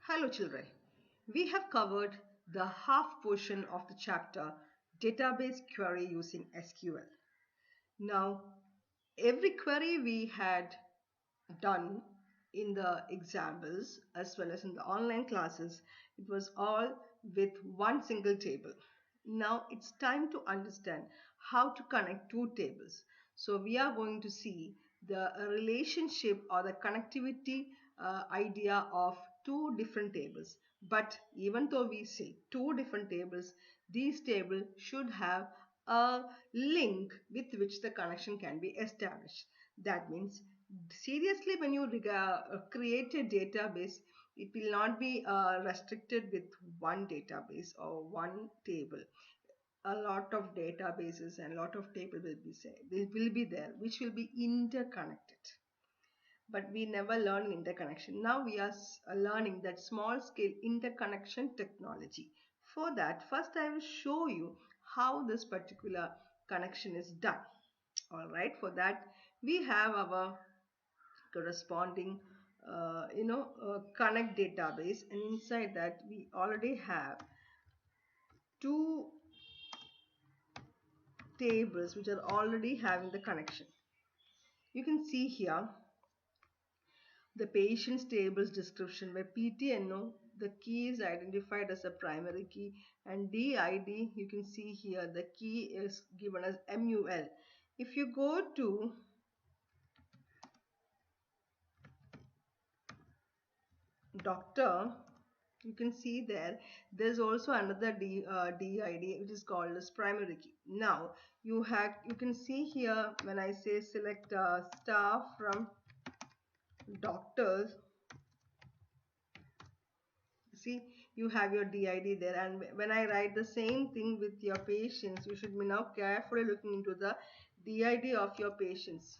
Hello children, we have covered the half portion of the chapter database query using SQL. Now, every query we had done in the examples as well as in the online classes, it was all with one single table. Now it's time to understand how to connect two tables. So we are going to see the relationship or the connectivity idea of two different tables. But even though we say two different tables, these tables should have a link with which the connection can be established. That means seriously when you create a database, it will not be restricted with one database or one table. A lot of databases and a lot of tables will be there which will be interconnected, but we never learn interconnection. Now we are learning that small scale interconnection technology. For that, first I will show you how this particular connection is done. All right, for that we have our corresponding connect database, and inside that we already have two tables which are already having the connection. You can see here the patient's tables description where PTNO, the key is identified as a primary key, and DID, you can see here the key is given as MUL. If you go to doctor, you can see there's also another DID which is called as primary key. Now you can see here when I say select staff from doctors, see you have your DID there, and when I write the same thing with your patients, you should be now carefully looking into the DID of your patients.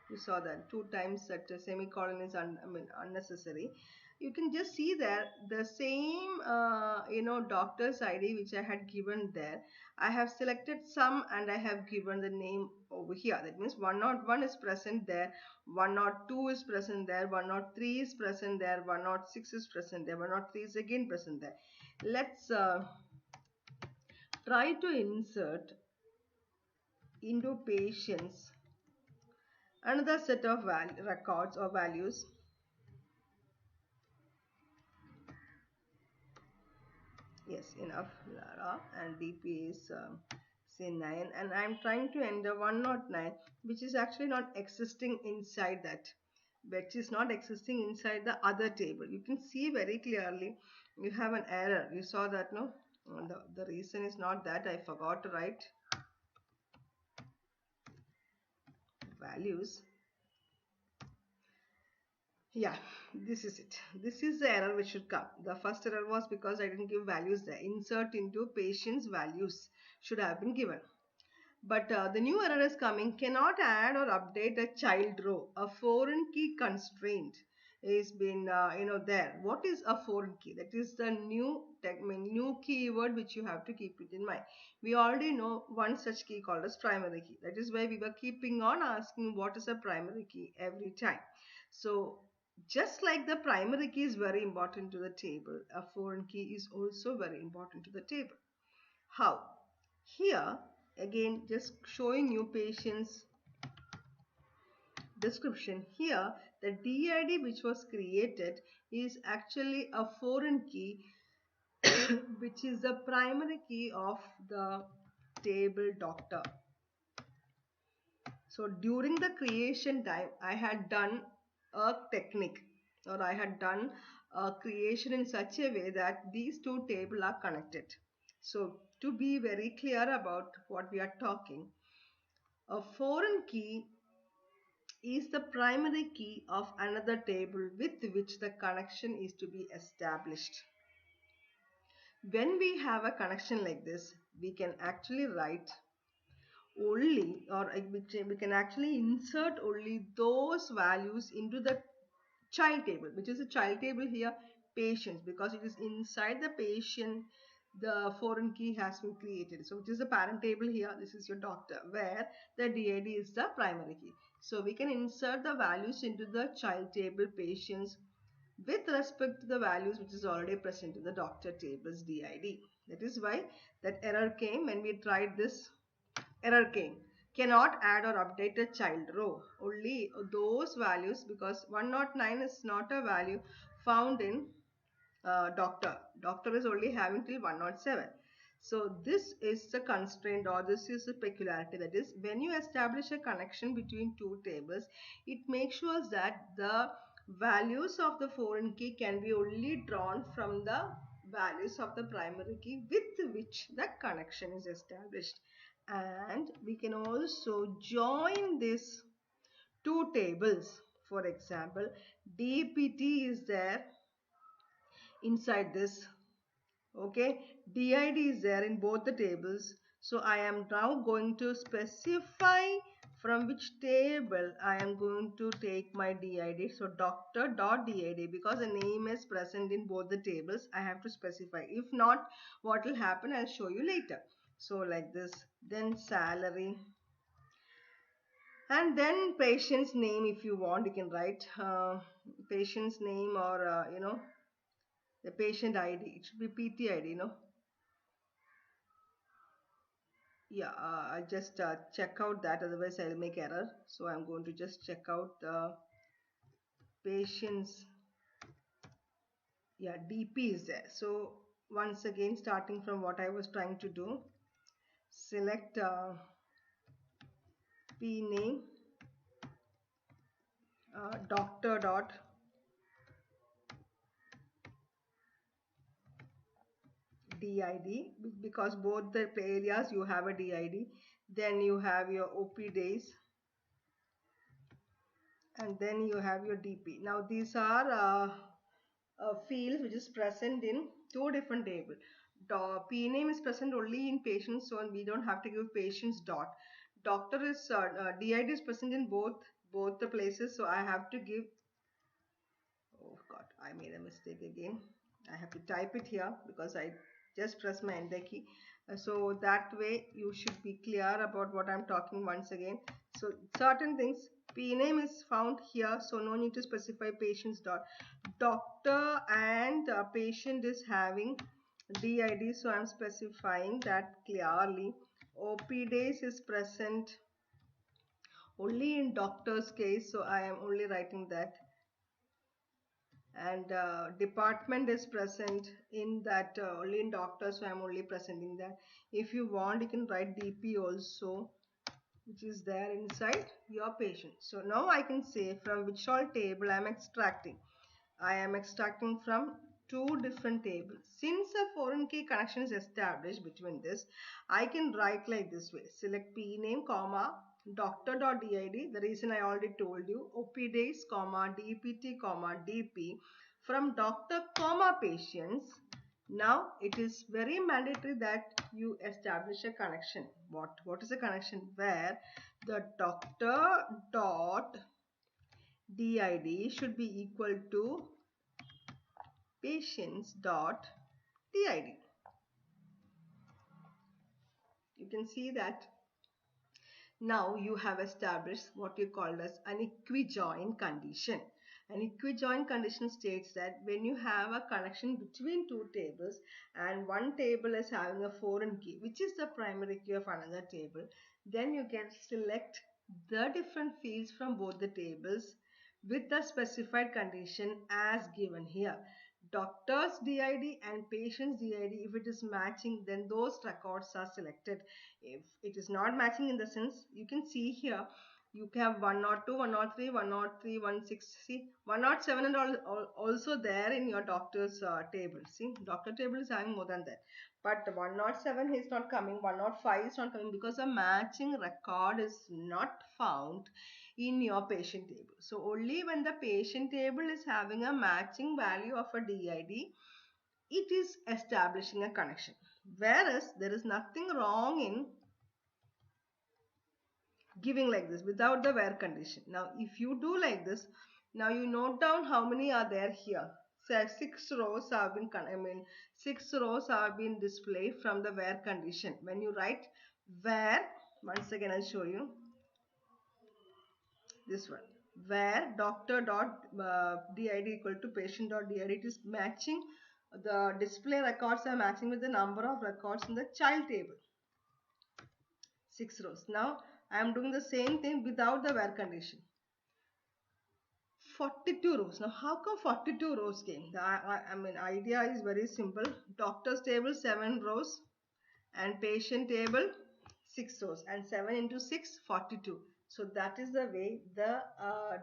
You saw that two times that semicolon is unnecessary. You can just see there the same doctor's ID which I had given there. I have selected some and I have given the name over here. That means 101 is present there, 102 is present there, 103 is present there, 106 is present there, 103 is again present there. Let's try to insert into patients another set of records or values. Yes, enough, Lara, and DP is say 9, and I'm trying to enter 109, which is actually not existing inside that, which is not existing inside the other table. You can see very clearly you have an error. You saw that, no? The reason is not that I forgot to write values. Yeah, this is it. This is the error which should come. The first error was because I didn't give values there. Insert into patient's values should have been given. But the new error is coming. Cannot add or update a child row. A foreign key constraint is been there. What is a foreign key? That is the new keyword which you have to keep it in mind. We already know one such key called as primary key. That is why we were keeping on asking what is a primary key every time. So just like the primary key is very important to the table, a foreign key is also very important to the table. How? Here again just showing you patient's description. Here the DID which was created is actually a foreign key which is the primary key of the table doctor. So during the creation time I had done a technique, or I had done a creation in such a way that these two tables are connected. So to be very clear about what we are talking, a foreign key is the primary key of another table with which the connection is to be established. When we have a connection like this, we can actually write only, or we can actually insert only those values into the child table, which is a child table here, patients, because it is inside the patient the foreign key has been created. So which is the parent table here, this is your doctor, where the DID is the primary key. So we can insert the values into the child table patients with respect to the values which is already present in the doctor tables DID. That is why that error came when we tried this. Error came, cannot add or update a child row. Only those values, because 109 is not a value found in doctor. Doctor is only having till 107. So this is the constraint, or this is the peculiarity, that is when you establish a connection between two tables, it makes sure that the values of the foreign key can be only drawn from the values of the primary key with which the connection is established. And we can also join these two tables. For example, DPT is there inside this. Okay, DID is there in both the tables. So I am now going to specify from which table I am going to take my DID. So doctor.did, because the name is present in both the tables, I have to specify. If not, what will happen, I'll show you later. So like this, then salary, and then patient's name. If you want, you can write patient's name, or the patient ID. It should be PT ID, yeah. I just check out that, otherwise I'll make error. So I'm going to just check out the patient's, yeah, DP is there. So once again, starting from what I was trying to do, select P name, doctor dot DID, because both the areas you have a DID. Then you have your OP days, and then you have your DP. Now these are fields which is present in two different tables. P name is present only in patients, so we don't have to give patients dot. Doctor is DID is present in both the places, so I have to give. Oh God, I made a mistake again. I have to type it here because I just press my enter key. So that way you should be clear about what I'm talking once again. So certain things, P name is found here, so no need to specify patients dot. Doctor and patient is having DID, so I'm specifying that clearly. OP days is present only in doctor's case, so I am only writing that. And department is present in that only in doctor, so I'm only presenting that. If you want, you can write DP also, which is there inside your patient. So now I can say from which all table I am extracting from two different tables. Since a foreign key connection is established between this, I can write like this way: select P name, comma, doctor.did. The reason I already told you, OP days, comma, DPT, comma, DP, from doctor, comma, patients. Now it is very mandatory that you establish a connection. What is a connection? Where the doctor dot DID should be equal to patients dot DID. You can see that now you have established what you call as an equijoin condition. An equijoin condition states that when you have a connection between two tables and one table is having a foreign key, which is the primary key of another table, then you can select the different fields from both the tables with the specified condition as given here. Doctor's DID and patient's DID, if it is matching, then those records are selected. If it is not matching, in the sense, you can see here, you have 102, 103, 103, 160, see 107 and also there in your doctor's table. See, doctor table is having more than that, but 107 is not coming, 105 is not coming, because a matching record is not found in your patient table. So only when the patient table is having a matching value of a DID, it is establishing a connection. Whereas there is nothing wrong in giving like this without the where condition. Now if you do like this, now you note down how many are there here. So 6 rows have been 6 rows have been displayed from the where condition. When you write where, once again I'll show you this one, where doctor dot did equal to patient dot did. It is matching, the display records are matching with the number of records in the child table. 6 rows. Now I am doing the same thing without the where condition. 42 rows. Now how come 42 rows came? I mean, idea is very simple. Doctor's table 7 rows and patient table 6 rows, and 7 into 6 42. So that is the way the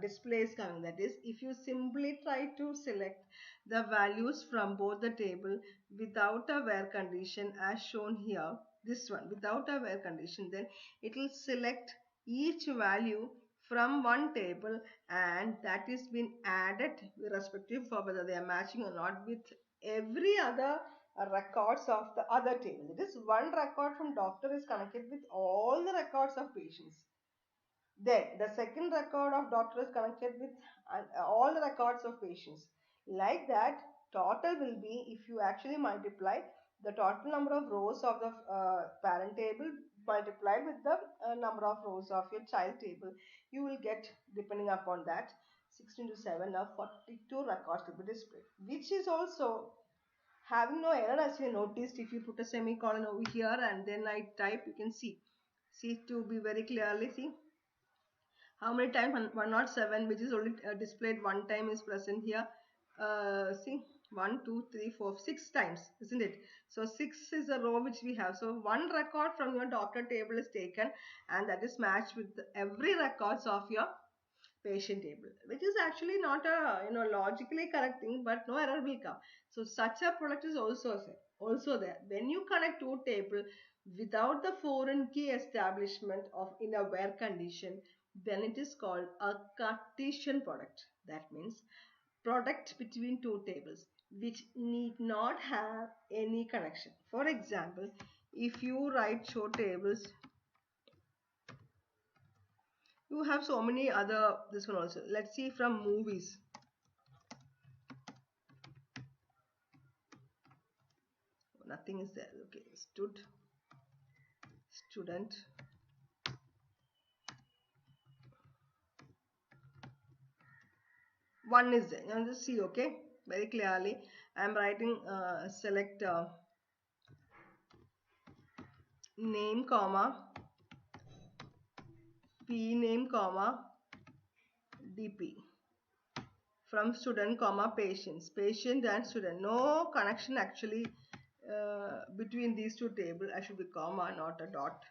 display is coming. That is, if you simply try to select the values from both the table without a where condition as shown here, this one without a where condition, then it will select each value from one table, and that is been added irrespective of whether they are matching or not with every other records of the other table. It is one record from doctor is connected with all the records of patients. Then the second record of doctor is connected with all the records of patients. Like that, total will be, if you actually multiply the total number of rows of the parent table multiplied with the number of rows of your child table, you will get, depending upon that, 16 to 7 or 42 records will be displayed, which is also having no error. As you noticed, if you put a semicolon over here and then I type, you can see to be very clearly, see how many times 107, which is only displayed one time, is present here. See, 1 2 3 4 6 times, isn't it? So 6 is a row which we have. So one record from your doctor table is taken, and that is matched with every records of your patient table, which is actually not a logically correct thing, but no error will come. So such a product is also there. When you connect two table without the foreign key establishment of in a where condition, then it is called a Cartesian product. That means product between two tables which need not have any connection. For example, if you write show tables, you have so many other, this one also. Let's see from movies. Nothing is there. Okay, student. One is there. You just see, okay, very clearly. I am writing select name comma p name comma dp from student comma patients, patient and student. No connection actually between these two tables. I should be comma, not a dot.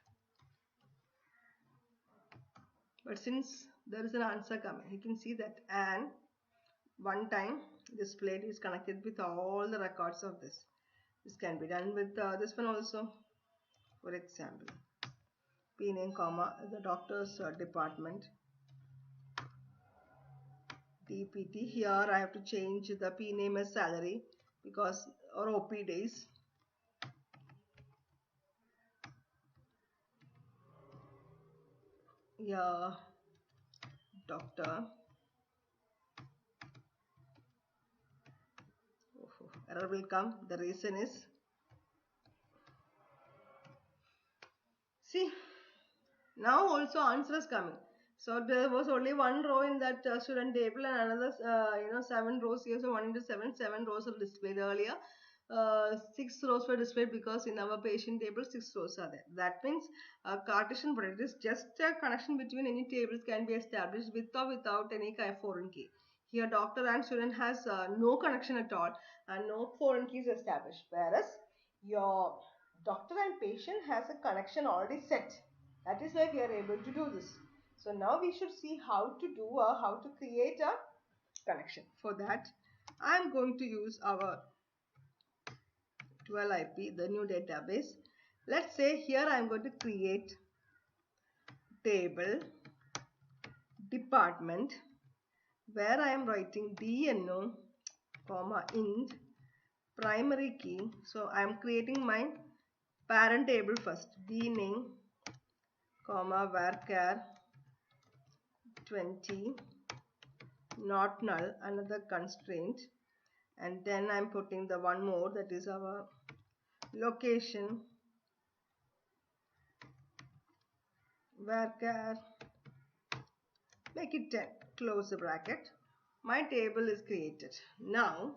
But since there is an answer coming, you can see that and one time displayed is connected with all the records of this. This can be done with this one also. For example, p name comma the doctor's department dpt. Here I have to change the p name as salary because or op days. Yeah, doctor. Error will come. The reason is, see, now also answer is coming. So there was only one row in that student table and another 7 rows here. So 1 into 7, 7 rows are displayed earlier. 6 rows were displayed because in our patient table 6 rows are there. That means a Cartesian product is just a connection between any tables can be established with or without any foreign key. Here doctor and student has no connection at all and no foreign keys established, whereas your doctor and patient has a connection already set. That is why we are able to do this. So now we should see how to create a connection. For that, I am going to use our 12IP, the new database. Let's say here I am going to create table department where I am writing DNO comma int primary key. So I am creating my parent table first, dname comma varchar 20 not null, another constraint, and then I'm putting the one more, that is our location varchar, make it 10. close the bracket. My table is created. Now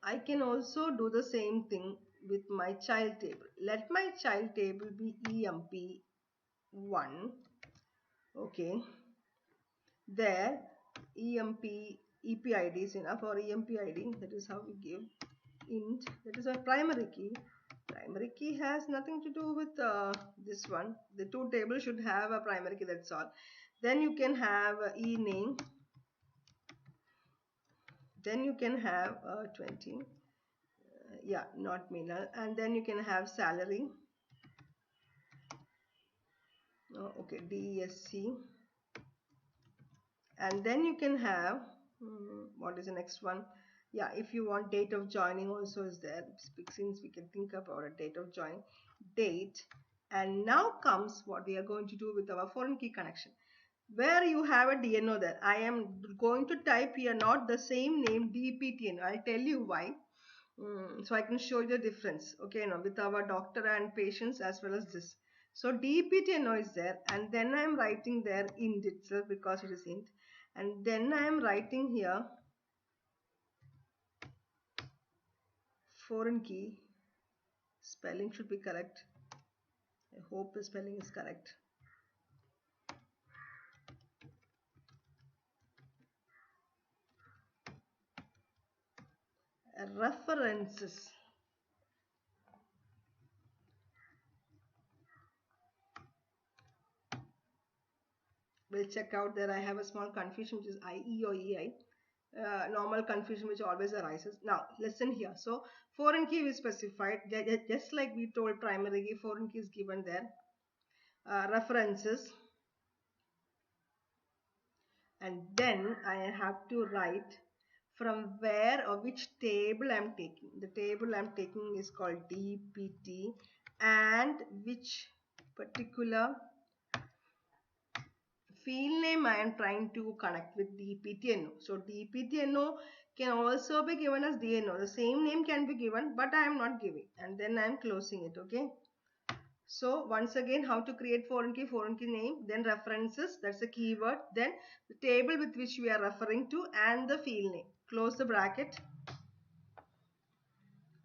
I can also do the same thing with my child table. Let my child table be EMP1. Okay. There EPID is enough, or EMPID, that is how we give int, that is our primary key. Primary key has nothing to do with this one. The two tables should have a primary key, that's all. Then you can have e name, then you can have 20, yeah, not Meenal, and then you can have salary, okay, DSC, and then you can have what is the next one? Yeah, if you want date of joining also is there, since we can think about a date of joining, date. And now comes what we are going to do with our foreign key connection, where you have a DNO there. I am going to type here not the same name, DPTNO. I'll tell you why. So I can show you the difference, okay, now with our doctor and patients as well as this. So DPTNO is there, and then I am writing there int itself because it is int, and then I am writing here foreign key. Spelling should be correct. I hope the spelling is correct. References. We'll check out there. I have a small confusion, which is IE or EI. Normal confusion which always arises. Now listen here. So foreign key is specified just like we told primary key. Foreign key is given there. References, and then I have to write from where or which table I'm taking. The table I'm taking is called DPT, and which particular field name I am trying to connect with DPTNO. So DPTNO can also be given as DNO. The same name can be given, but I am not giving, and then I am closing it. Okay. So once again, how to create foreign key name, then references, that's a keyword, then the table with which we are referring to, and the field name. Close the bracket.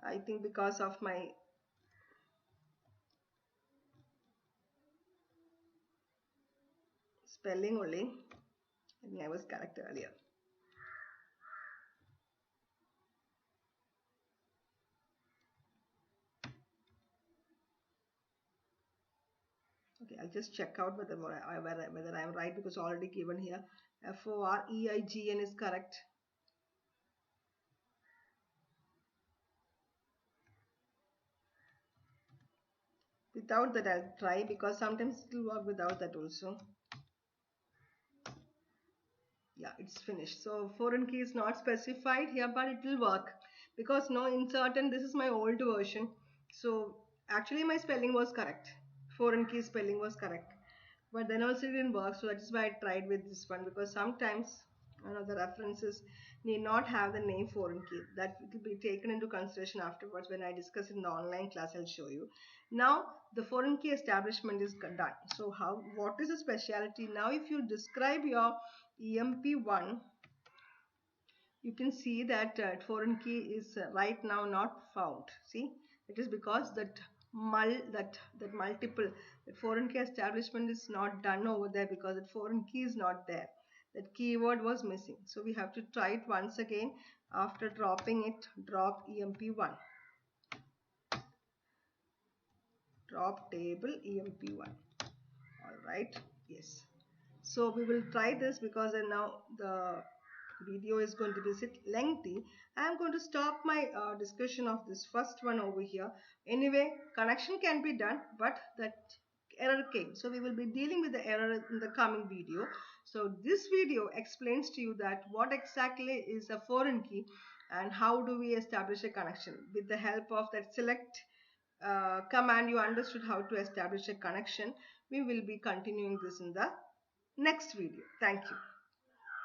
I think because of my spelling only, I think I was correct earlier. Okay, I'll just check out whether I am right, because already given here FOREIGN is correct. Without that I'll try, because sometimes it will work without that also. Yeah, it's finished. So foreign key is not specified here, but it will work, because no insert, and this is my old version. So actually my spelling was correct. Foreign key spelling was correct, but then also it didn't work. So that is why I tried with this one, because sometimes the references need not have the name foreign key. That will be taken into consideration afterwards when I discuss in the online class. I'll show you. Now the foreign key establishment is done. So what is the speciality? Now if you describe your EMP1, you can see that foreign key is right now not found. See, it is because that multiple, that foreign key establishment is not done over there, because that foreign key is not there. That keyword was missing. So we have to try it once again. After dropping it, drop EMP1, drop table EMP1. All right, yes. So we will try this, because now the video is going to be lengthy. I am going to stop my discussion of this first one over here. Anyway, connection can be done, but that error came. So we will be dealing with the error in the coming video. So this video explains to you that what exactly is a foreign key and how do we establish a connection. With the help of that select command, you understood how to establish a connection. We will be continuing this in the next video. Thank you.